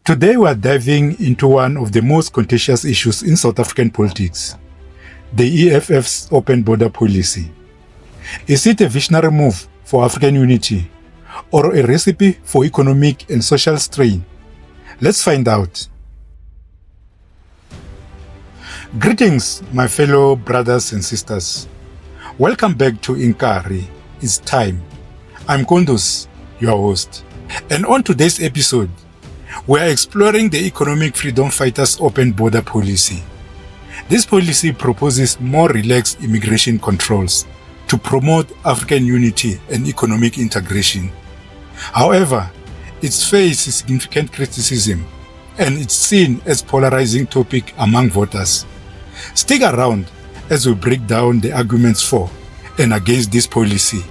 Today we are diving into one of the most contentious issues in South African politics, the EFF's open border policy. Is it a visionary move for African unity or a recipe for economic and social strain? Let's find out. Greetings, my fellow brothers and sisters. Welcome back to Inkari. It's time. I'm Kondos, your host. And on today's episode, we are exploring the economic freedom fighters' open border policy. This policy proposes more relaxed immigration controls to promote African unity and economic integration. However, it faces significant criticism and it's seen as a polarizing topic among voters. Stick around as we break down the arguments for and against this policy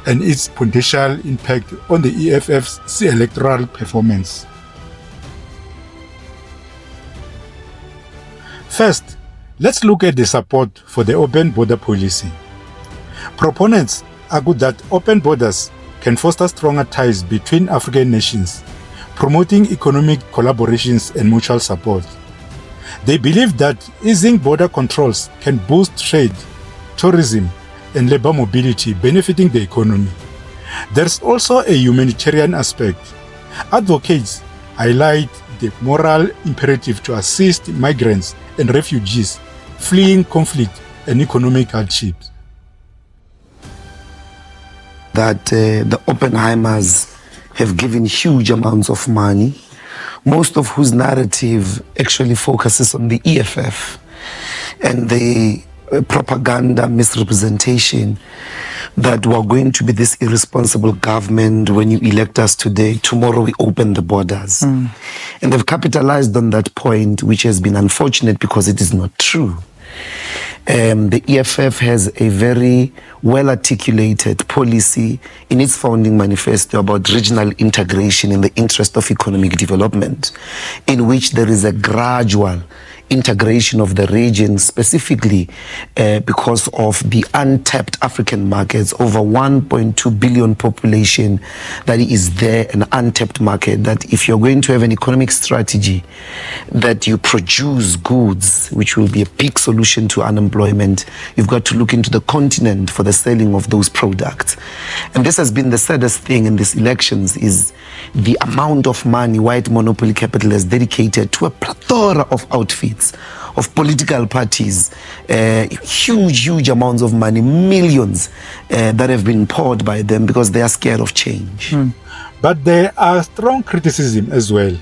and its potential impact on the EFF's electoral performance. First, let's look at the support for the open border policy. Proponents argue that open borders can foster stronger ties between African nations, promoting economic collaborations and mutual support. They believe that easing border controls can boost trade, tourism, and labor mobility, benefiting the economy. There's also a humanitarian aspect. Advocates highlight the moral imperative to assist migrants and refugees fleeing conflict and economic hardships. That the Oppenheimers have given huge amounts of money, most of whose narrative actually focuses on the EFF and the propaganda misrepresentation that we're going to be this irresponsible government. When you elect us today, tomorrow we open the borders. And they've capitalized on that point, which has been unfortunate because it is not true. The EFF has a very well-articulated policy in its founding manifesto about regional integration in the interest of economic development, in which there is a gradual integration of the region, specifically because of the untapped African markets, over 1.2 billion population that is there, an untapped market, that if you're going to have an economic strategy that you produce goods, which will be a big solution to unemployment, you've got to look into the continent for the selling of those products. And this has been the saddest thing in these elections, is the amount of money white monopoly capital has dedicated to a plethora of outfits, of political parties, huge amounts of money, millions that have been poured by them because they are scared of change. But there are strong criticism as well.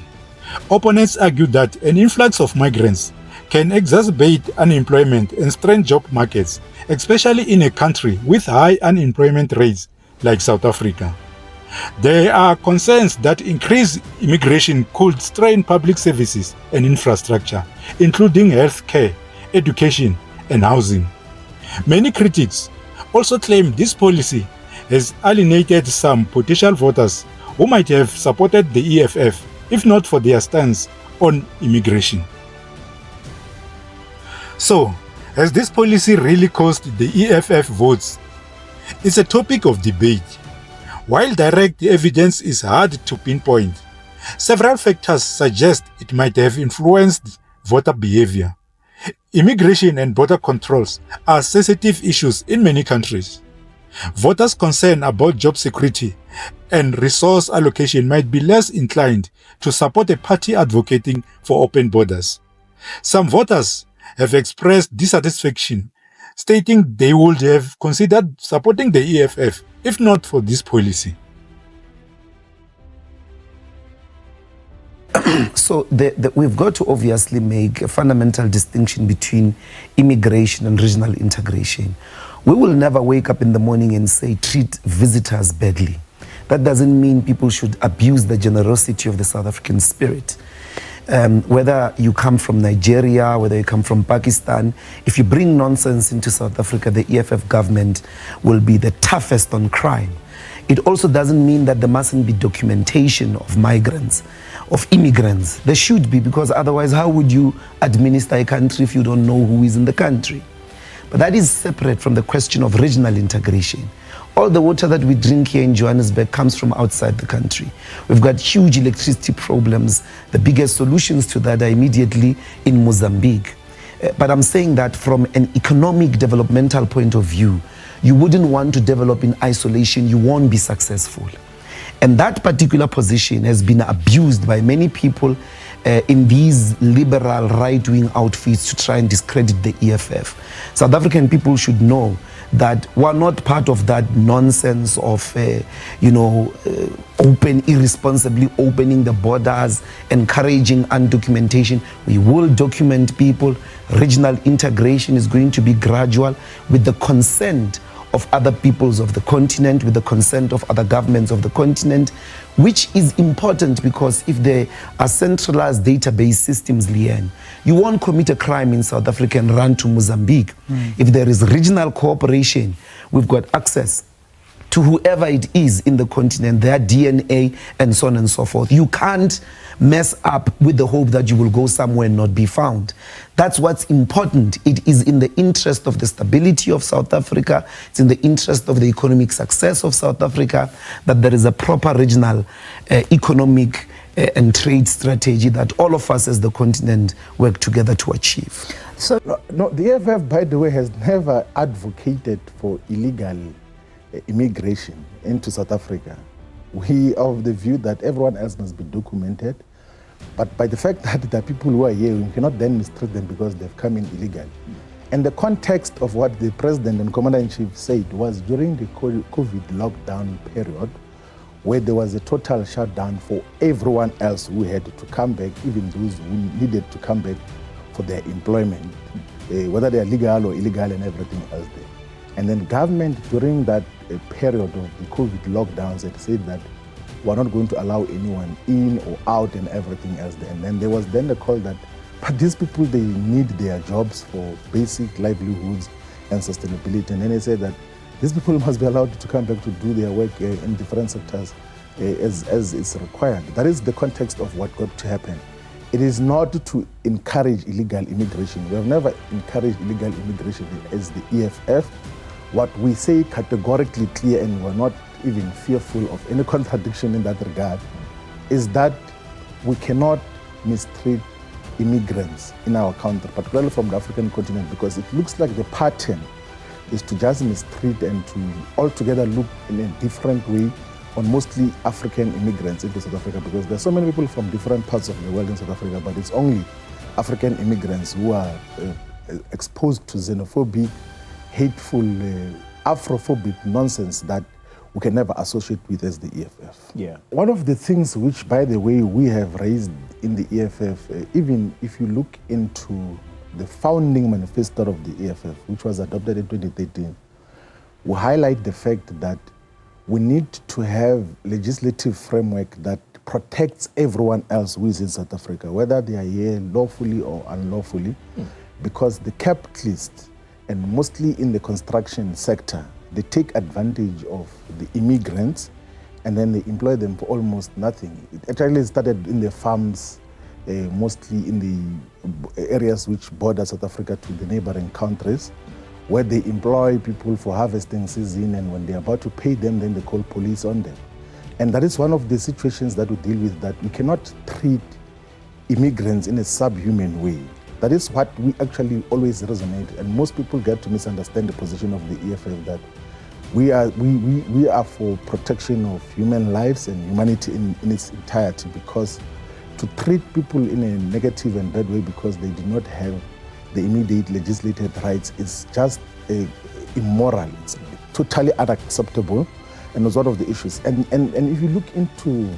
Opponents argue that an influx of migrants can exacerbate unemployment and strain job markets, especially in a country with high unemployment rates like South Africa. There are concerns that increased immigration could strain public services and infrastructure, including healthcare, education, and housing. Many critics also claim this policy has alienated some potential voters who might have supported the EFF if not for their stance on immigration. So, has this policy really cost the EFF votes? It's a topic of debate. While direct evidence is hard to pinpoint, several factors suggest it might have influenced voter behavior. Immigration and border controls are sensitive issues in many countries. Voters concerned about job security and resource allocation might be less inclined to support a party advocating for open borders. Some voters have expressed dissatisfaction, stating they would have considered supporting the EFF if not for this policy. So we've got to obviously make a fundamental distinction between immigration and regional integration. We will never wake up in the morning and say, treat visitors badly. That doesn't mean people should abuse the generosity of the South African spirit. Whether you come from Nigeria, whether you come from Pakistan, if you bring nonsense into South Africa, the EFF government will be the toughest on crime. It also doesn't mean that there mustn't be documentation of migrants, of immigrants. There should be, because otherwise how would you administer a country if you don't know who is in the country? But that is separate from the question of regional integration. All the water that we drink here in Johannesburg comes from outside the country. We've got huge electricity problems. The biggest solutions to that are immediately in Mozambique. But I'm saying that from an economic developmental point of view, you wouldn't want to develop in isolation. You won't be successful. And that particular position has been abused by many people in these liberal right-wing outfits to try and discredit the EFF. South African people should know that we're not part of that nonsense of, irresponsibly opening the borders, encouraging undocumentation. We will document people. Regional integration is going to be gradual with the consent of other peoples of the continent, with the consent of other governments of the continent, which is important because if there are centralized database systems, Leanne, you won't commit a crime in South Africa and run to Mozambique. If there is regional cooperation, we've got access to whoever it is in the continent, their DNA, and so on and so forth. You can't mess up with the hope that you will go somewhere and not be found. That's what's important. It is in the interest of the stability of South Africa, it's in the interest of the economic success of South Africa that there is a proper regional economic and trade strategy that all of us as the continent work together to achieve. So, no, the EFF, by the way, has never advocated for illegal immigration into South Africa. We are of the view that everyone else must be documented, but by the fact that there are people who are here, we cannot then mistreat them because they've come in illegally. And the context of what the President and Commander-in-Chief said was during the COVID lockdown period, where there was a total shutdown for everyone else who had to come back, even those who needed to come back for their employment, whether they are legal or illegal and everything else there. And then government during that period of the COVID lockdowns had said that we're not going to allow anyone in or out and everything else there. And then there was then the call that, but these people, they need their jobs for basic livelihoods and sustainability. And then they said that these people must be allowed to come back to do their work in different sectors as is required. That is the context of what got to happen. It is not to encourage illegal immigration. We have never encouraged illegal immigration as the EFF. What we say categorically clear, and we're not even fearful of any contradiction in that regard, is that we cannot mistreat immigrants in our country, particularly from the African continent, because it looks like the pattern is to just mistreat and to altogether look in a different way on mostly African immigrants into South Africa, because there are so many people from different parts of the world in South Africa, but it's only African immigrants who are exposed to xenophobic, hateful, Afrophobic nonsense that we can never associate with as the EFF. Yeah. One of the things which, by the way, we have raised in the EFF, even if you look into the founding manifesto of the EFF, which was adopted in 2013, we highlight the fact that we need to have legislative framework that protects everyone else who is in South Africa, whether they are here lawfully or unlawfully, because the capitalists, and mostly in the construction sector, they take advantage of the immigrants and then they employ them for almost nothing. It actually started in the farms, mostly in the areas which border South Africa to the neighboring countries, where they employ people for harvesting season, and when they're about to pay them, then they call police on them. And that is one of the situations that we deal with, that we cannot treat immigrants in a subhuman way. That is what we actually always resonate, and most people get to misunderstand the position of the EFF, that we are for protection of human lives and humanity in its entirety, because to treat people in a negative and bad way because they do not have the immediate legislated rights is just immoral. It's totally unacceptable, and it's one of the issues. And if you look into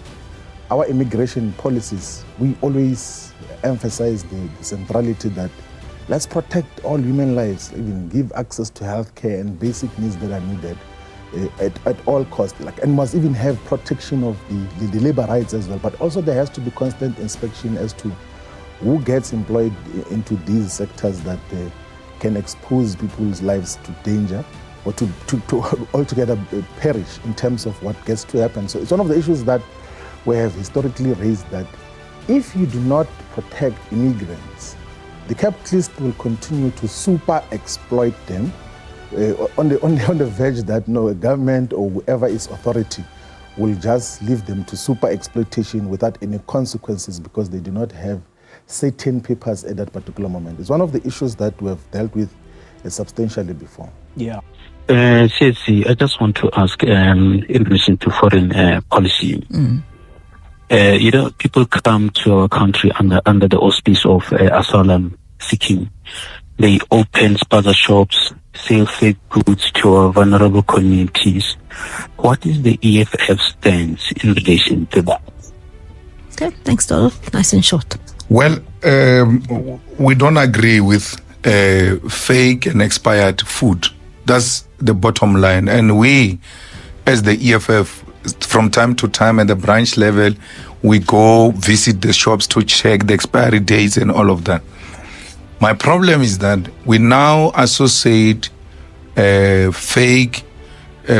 our immigration policies, we always emphasize the centrality that let's protect all human lives, even give access to healthcare and basic needs that are needed at all costs, and must even have protection of the labor rights as well. But also there has to be constant inspection as to who gets employed into these sectors that can expose people's lives to danger or to altogether perish in terms of what gets to happen. So it's one of the issues that we have historically raised, that if you do not protect immigrants, the capitalists will continue to super exploit them, on the verge that no, a government or whoever is authority will just leave them to super exploitation without any consequences because they do not have certain papers at that particular moment. It's one of the issues that we have dealt with substantially before. Yeah. Setsi, I just want to ask in relation to foreign policy. People come to our country under the auspice of asylum seeking. They open spaza shops, sell fake goods to our vulnerable communities. What is the EFF stance in relation to that? Okay, thanks, Dolo. Nice and short. Well, we don't agree with fake and expired food. That's the bottom line. And we, as the EFF, from time to time at the branch level, we go visit the shops to check the expiry dates and all of that. My problem is that we now associate fake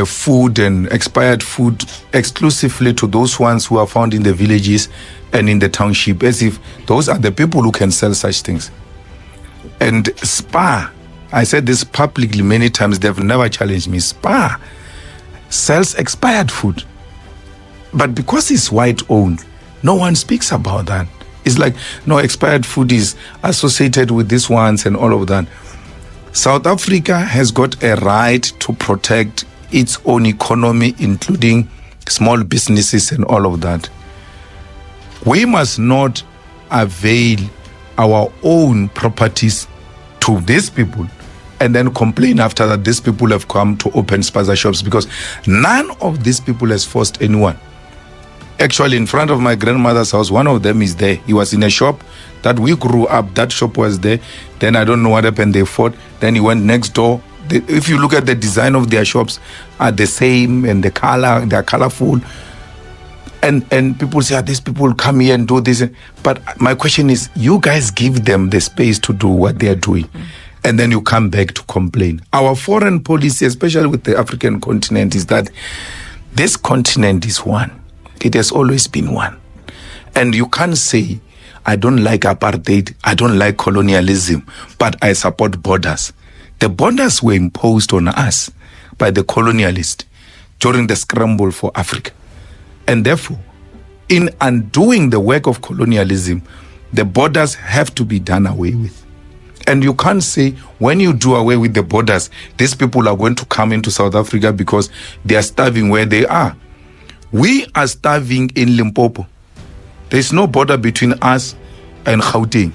food and expired food exclusively to those ones who are found in the villages and in the township, as if those are the people who can sell such things. And SPAR, I said this publicly many times, they've never challenged me. SPAR sells expired food. But because it's white-owned, no one speaks about that. It's like, no, expired food is associated with these ones and all of that. South Africa has got a right to protect its own economy, including small businesses and all of that. We must not avail our own properties to these people and then complain after that these people have come to open spaza shops, because none of these people has forced anyone. Actually, in front of my grandmother's house, one of them is there. He was in a shop that we grew up. That shop was there. Then I don't know what happened. They fought. Then he went next door. If you look at the design of their shops, are the same, and the color, they're colorful. And people say, these people come here and do this. But my question is, you guys give them the space to do what they are doing. And then you come back to complain. Our foreign policy, especially with the African continent, is that this continent is one. It has always been one. And you can't say, I don't like apartheid, I don't like colonialism, but I support borders. The borders were imposed on us by the colonialists during the scramble for Africa. And therefore, in undoing the work of colonialism, the borders have to be done away with. And you can't say, when you do away with the borders, these people are going to come into South Africa because they are starving where they are. We are starving in Limpopo. There's no border between us and Gauteng.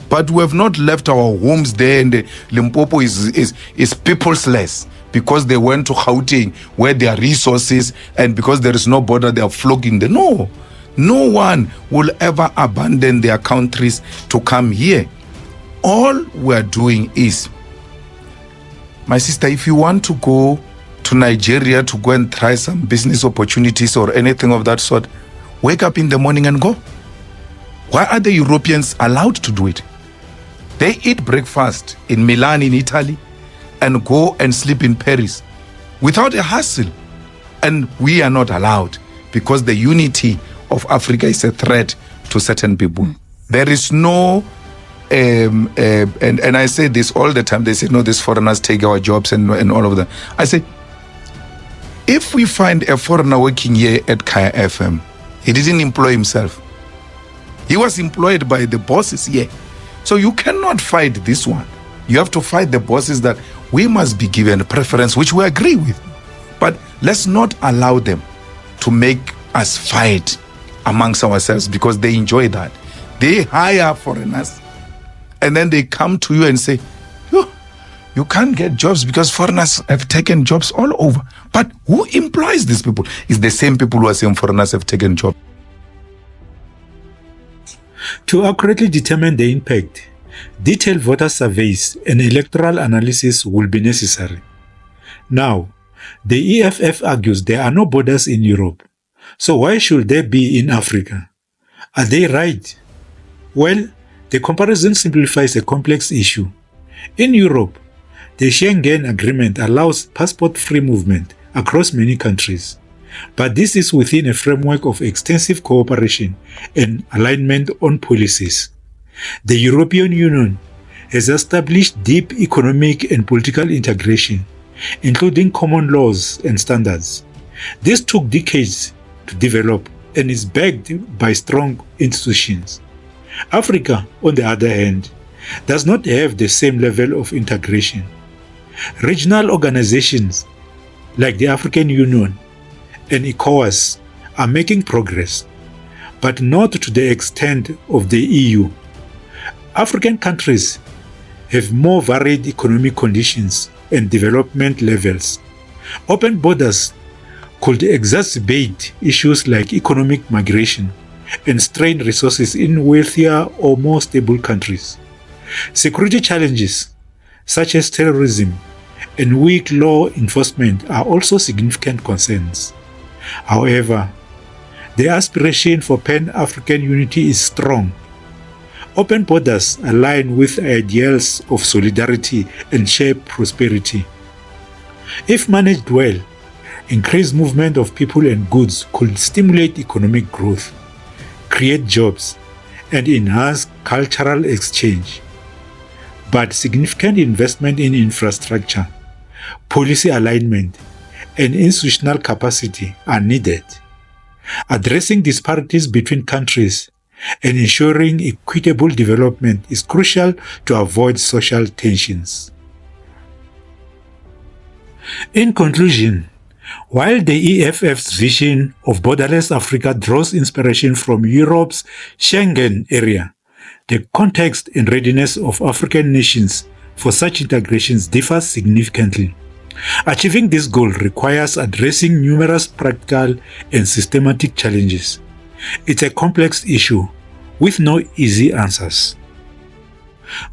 But we have not left our homes there, and Limpopo is peopleless because they went to Gauteng where there are resources, and because there is no border, they are flocking there. No one will ever abandon their countries to come here. All we are doing is, my sister, if you want to go to Nigeria to go and try some business opportunities or anything of that sort, wake up in the morning and go. Why are the Europeans allowed to do it? They eat breakfast in Milan, in Italy, and go and sleep in Paris without a hassle. And we are not allowed because the unity of Africa is a threat to certain people. There is no, and I say this all the time, they say, no, these foreigners take our jobs and all of that. I say, if we find a foreigner working here at Kaya FM, he didn't employ himself. He was employed by the bosses here. So you cannot fight this one. You have to fight the bosses that we must be given a preference, which we agree with. But let's not allow them to make us fight amongst ourselves, because they enjoy that. They hire foreigners and then they come to you and say, you can't get jobs because foreigners have taken jobs all over. But who employs these people? It's the same people who are saying foreigners have taken jobs. To accurately determine the impact, detailed voter surveys and electoral analysis will be necessary. Now, the EFF argues there are no borders in Europe. So why should there be in Africa? Are they right? Well, the comparison simplifies a complex issue. In Europe, the Schengen Agreement allows passport-free movement across many countries. But this is within a framework of extensive cooperation and alignment on policies. The European Union has established deep economic and political integration, including common laws and standards. This took decades to develop and is backed by strong institutions. Africa, on the other hand, does not have the same level of integration. Regional organizations like the African Union and ECOWAS are making progress, but not to the extent of the EU. African countries have more varied economic conditions and development levels. Open borders could exacerbate issues like economic migration and strain resources in wealthier or more stable countries. Security challenges such as terrorism and weak law enforcement are also significant concerns. However, the aspiration for Pan-African unity is strong. Open borders align with ideals of solidarity and shared prosperity. If managed well, increased movement of people and goods could stimulate economic growth, create jobs, and enhance cultural exchange. But significant investment in infrastructure, policy alignment, and institutional capacity are needed. Addressing disparities between countries and ensuring equitable development is crucial to avoid social tensions. In conclusion, while the EFF's vision of borderless Africa draws inspiration from Europe's Schengen area, the context and readiness of African nations for such integrations differs significantly. Achieving this goal requires addressing numerous practical and systematic challenges. It's a complex issue with no easy answers.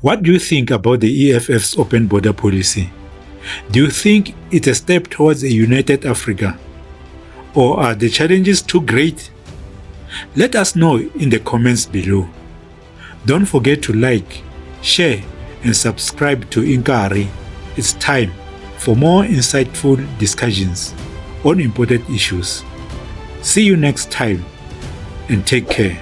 What do you think about the EFF's open border policy? Do you think it's a step towards a united Africa? Or are the challenges too great? Let us know in the comments below. Don't forget to like, share, and subscribe to Inkari. It's time for more insightful discussions on important issues. See you next time and take care.